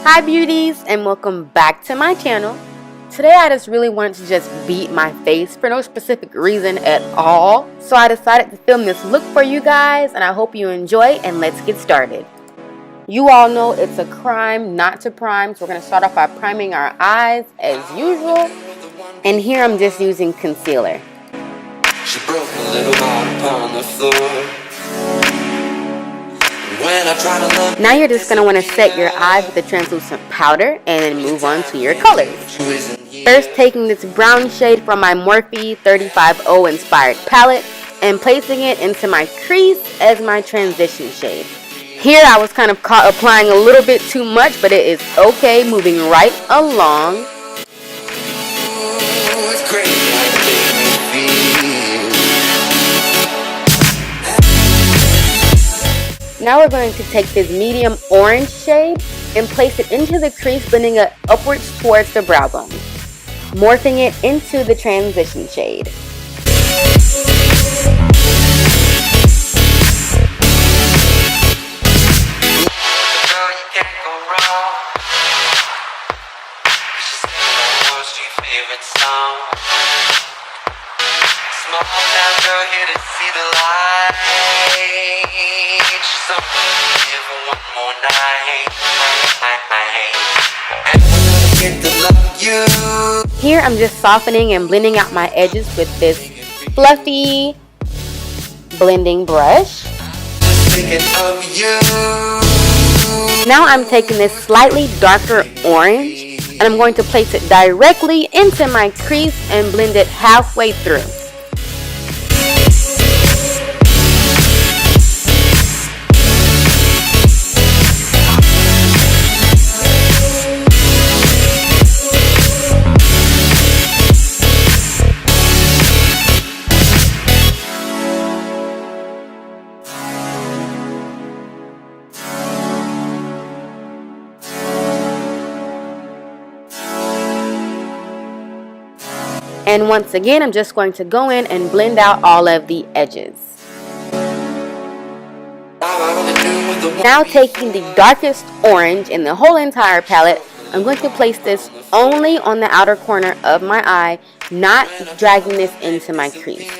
Hi beauties, and welcome back to my channel. Today I just really wanted to just beat my face for no specific reason at all. So I decided to film this look for you guys, and I hope you enjoy, and let's get started. You all know it's a crime not to prime, so we're going to start off by priming our eyes as usual. And here I'm just using concealer. She broke a little heart upon the floor. Now you're just going to want to set your eyes with a translucent powder and then move on to your colors. First, taking this brown shade from my Morphe 35O inspired palette and placing it into my crease as my transition shade. Here I was kind of caught applying a little bit too much, but it is okay, moving right along. Now we're going to take this medium orange shade and place it into the crease, blending it upwards towards the brow bone, morphing it into the transition shade. Here I'm just softening and blending out my edges with this fluffy blending brush. Now I'm taking this slightly darker orange and I'm going to place it directly into my crease and blend it halfway through. And once again, I'm just going to go in and blend out all of the edges. Now taking the darkest orange in the whole entire palette, I'm going to place this only on the outer corner of my eye, not dragging this into my crease.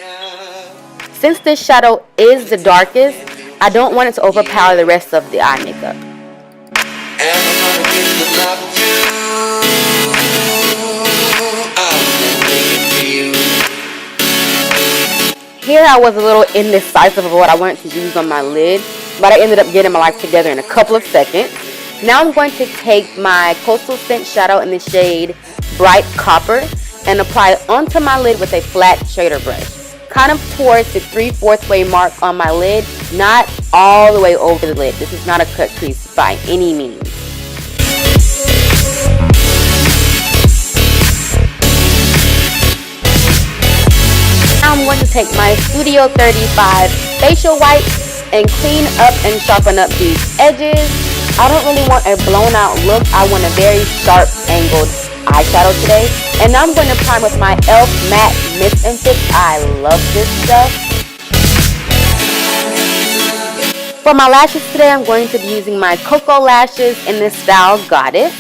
Since this shadow is the darkest, I don't want it to overpower the rest of the eye makeup. Here I was a little indecisive of what I wanted to use on my lid, but I ended up getting my life together in a couple of seconds. Now I'm going to take my Coastal Scent shadow in the shade Bright Copper and apply it onto my lid with a flat shader brush, kind of towards the 3/4 way mark on my lid, not all the way over the lid. This is not a cut crease by any means. Now I'm going to take my Studio 35 facial wipes and clean up and sharpen up these edges. I don't really want a blown out look. I want a very sharp angled eyeshadow today. And now I'm going to prime with my e.l.f. Matte Mist and Fix. I love this stuff. For my lashes today, I'm going to be using my KoKo lashes in this style Goddess.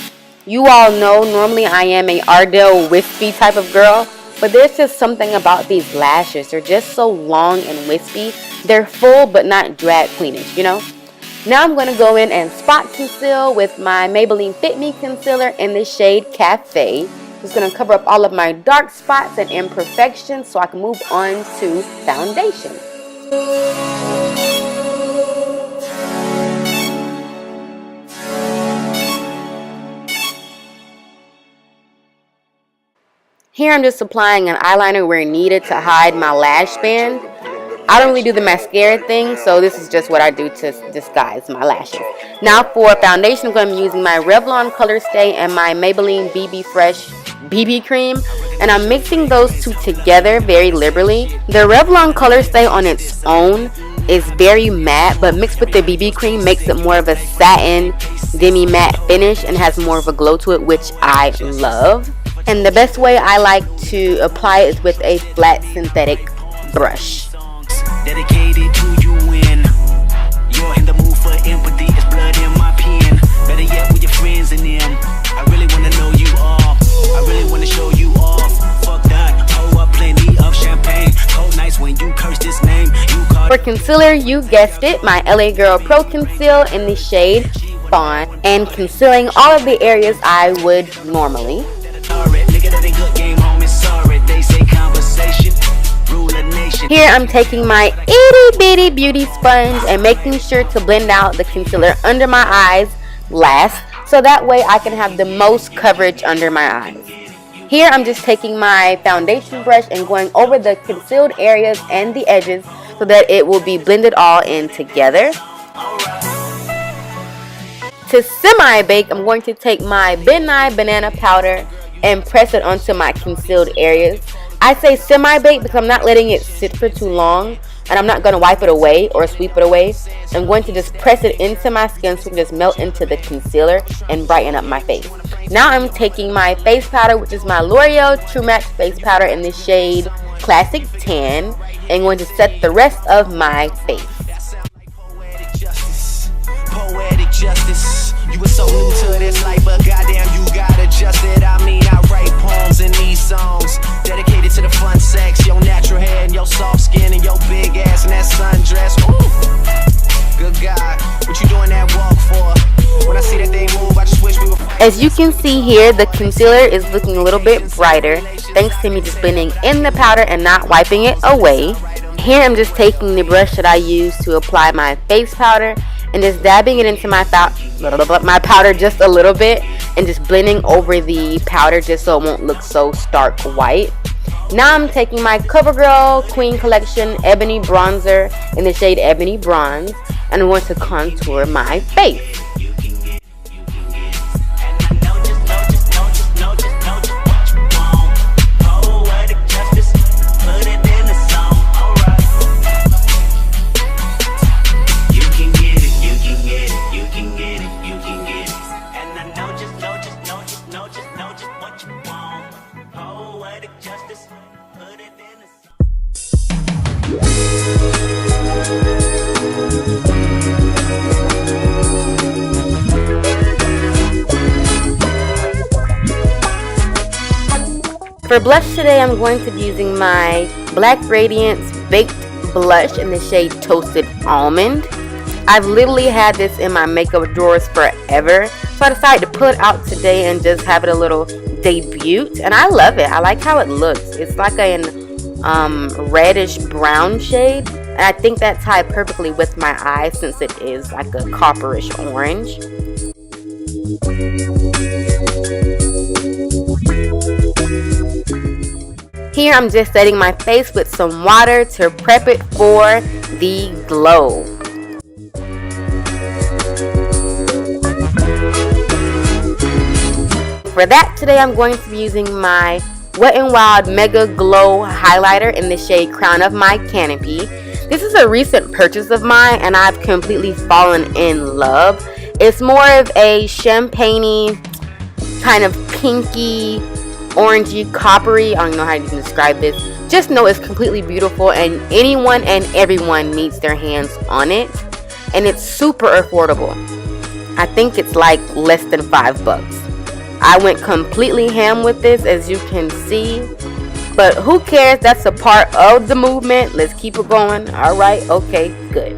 You all know normally I am a Ardell wispy type of girl, but there's just something about these lashes. They're just so long and wispy. They're full but not drag queenish, you know? Now I'm going to go in and spot conceal with my Maybelline Fit Me concealer in the shade Cafe. Just going to cover up all of my dark spots and imperfections so I can move on to foundation. Here I'm just applying an eyeliner where needed to hide my lash band. I don't really do the mascara thing, so this is just what I do to disguise my lashes. Now for foundation, I'm going to be using my Revlon Color Stay and my Maybelline BB Fresh BB Cream. And I'm mixing those two together very liberally. The Revlon Color Stay on its own is very matte, but mixed with the BB Cream makes it more of a satin demi-matte finish and has more of a glow to it, which I love. And the best way I like to apply it is with a flat synthetic brush. Dedicated to you when you're in the mood for empathy. It's blood in my pen. Better yet with your friends and then You curse this name, you call For concealer, you guessed it, my LA Girl Pro Conceal in the shade Fawn, and concealing all of the areas I would normally. Here I'm taking my itty bitty beauty sponge and making sure to blend out the concealer under my eyes last, so that way I can have the most coverage under my eyes. Here I'm just taking my foundation brush and going over the concealed areas and the edges so that it will be blended all in together. To semi-bake, I'm going to take my Midnight Banana Powder and press it onto my concealed areas. I say semi-bake because I'm not letting it sit for too long, and I'm not going to wipe it away or sweep it away. I'm going to just press it into my skin so it can just melt into the concealer and brighten up my face. Now I'm taking my face powder, which is my L'Oreal True Match face powder in the shade Classic Tan, and going to set the rest of my face. Poetic justice. You were so new to this life, but goddamn, you got adjusted. I mean, I write poems in these songs dedicated to the fun sex, your natural hair and your soft skin and your big ass and that sundress. Ooh, good God, what you doing that walk for? When I see that thing move, I just wish we were. As you can see here, the concealer is looking a little bit brighter thanks to me just blending in the powder and not wiping it away. Here I'm just taking the brush that I use to apply my face powder and just dabbing it into my powder just a little bit and just blending over the powder just so it won't look so stark white. Now I'm taking my Covergirl Queen Collection Ebony Bronzer in the shade Ebony Bronze, and I'm going to contour my face. For blush today, I'm going to be using my Black Radiance Baked Blush in the shade Toasted Almond. I've literally had this in my makeup drawers forever, so I decided to pull it out today and just have it a little debut, and I love it. I like how it looks. It's like a reddish brown shade, and I think that tied perfectly with my eyes since it is like a copperish orange. Here I'm just setting my face with some water to prep it for the glow. For that today, I'm going to be using my Wet n Wild Mega Glow highlighter in the shade Crown of My Canopy. This is a recent purchase of mine and I've completely fallen in love. It's more of a champagne-y, kind of pinky, orangey, coppery. I don't know how you can describe this. Just know it's completely beautiful and anyone and everyone needs their hands on it. And it's super affordable. I think it's like less than $5. I went completely ham with this, as you can see. But who cares? That's a part of the movement. Let's keep it going. Alright, okay, good.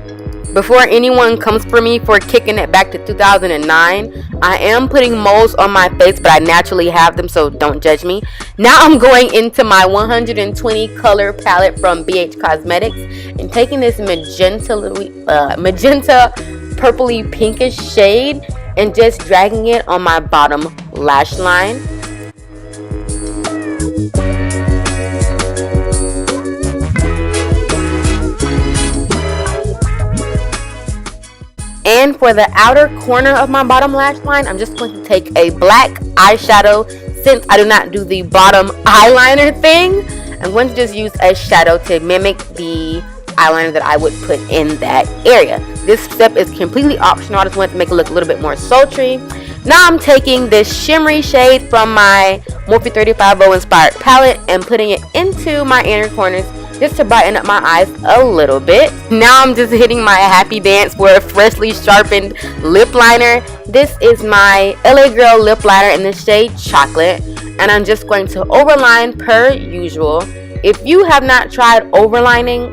Before anyone comes for me for kicking it back to 2009, I am putting moles on my face, but I naturally have them, so don't judge me. Now I'm going into my 120 color palette from BH Cosmetics and taking this magenta purpley pinkish shade and just dragging it on my bottom lash line. And for the outer corner of my bottom lash line, I'm just going to take a black eyeshadow. Since I do not do the bottom eyeliner thing, I'm going to just use a shadow to mimic the eyeliner that I would put in that area. This step is completely optional. I just want to make it look a little bit more sultry. Now I'm taking this shimmery shade from my Morphe 35O inspired palette and putting it into my inner corners just to brighten up my eyes a little bit. Now I'm just hitting my happy dance for a freshly sharpened lip liner. This is my LA Girl lip liner in the shade Chocolate, and I'm just going to overline per usual, If you have not tried overlining,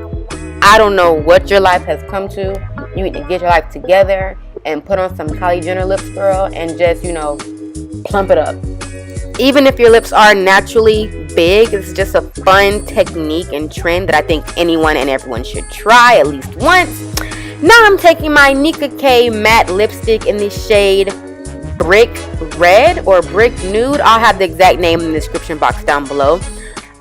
I don't know what your life has come to. You need to get your life together and put on some Kylie Jenner lips, girl, and just, you know, plump it up. Even if your lips are naturally big, it's just a fun technique and trend that I think anyone and everyone should try at least once. Now I'm taking my NickaK matte lipstick in the shade Brick Red or Brick Nude. I'll have the exact name in the description box down below.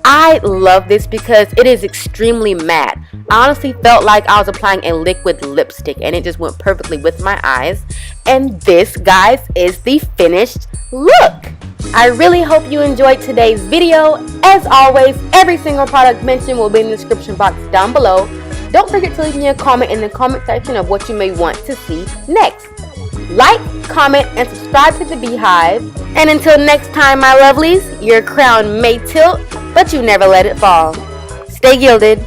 I love this because it is extremely matte. I honestly felt like I was applying a liquid lipstick and it just went perfectly with my eyes. And this, guys, is the finished look. I really hope you enjoyed today's video. As always, every single product mentioned will be in the description box down below. Don't forget to leave me a comment in the comment section of what you may want to see next. Like, comment, and subscribe to the Beehive. And until next time, my lovelies, your crown may tilt, but you never let it fall. Stay gilded.